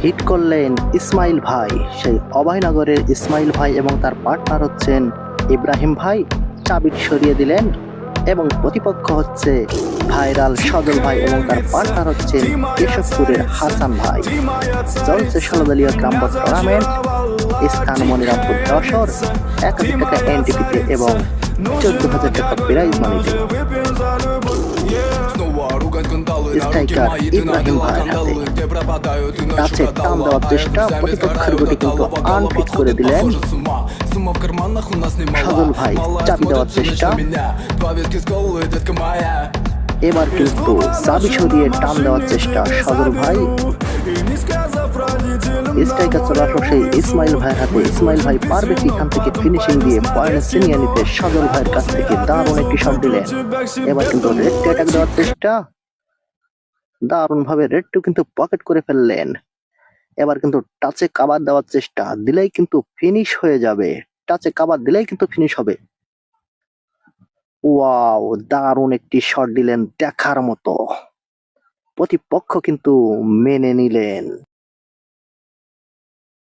Hit করলেন ইসমাইল ভাই, সেই অভয়নগরের ইসমাইল ভাই এবং তার পার্টনার হচ্ছেন ইব্রাহিম ভাই। চাবি সরিয়ে দিলেন এবং প্রতিপক্ষ হচ্ছে ভাইরাল সজল ভাই এবং তার পার্টনার হচ্ছেন কেশবপুরের হাসান ভাই। চলছে 16 দলীয় ক্রাম্বল টুর্নামেন্ট, স্থান মনিরামপুর যশোর। 1000 টাকা এনটিপিতে এবং 14,000 টাকা প্রাইজ মানিতে। স্ট্রাইকার ইব্রাহিম ভাইয়ের হাতে টাচে টান দেওয়ার চেষ্টা, প্রতিপক্ষের গুটি কিন্তু আনফিট করে দিলেন সজল ভাই। চাবি দেওয়ার চেষ্টা, এবার কিন্তু চাবি সরিয়ে টান দেওয়ার চেষ্টা সজল ভাই। স্ট্রাইকার চলে আসলো সেই ইসমাইল ভাইয়ের হাতে। ইসমাইল ভাই পারবে কি এখান থেকে ফিনিশিং দিয়ে পয়েন্ট ছিনিয়ে নিতে? সজল ভাইয়ের কাছ থেকে দারুণ একটি শট দিলেন। এবার কিন্তু রেড অ্যাটাক দেওয়ার চেষ্টা, দারুণ ভাবে রেড টু কিন্তু পকেট করে ফেললেন। এবার কিন্তু টাচে কাবার দেওয়ার চেষ্টা, দিলেই কিন্তু ফিনিশ হয়ে যাবে। টাচে কাবার দিলেই কিন্তু ফিনিশ হবে। ওয়াও, দারুণ একটি শট দিলেন দেখার মতো। প্রতিপক্ষ কিন্তু মেনে নিলেন।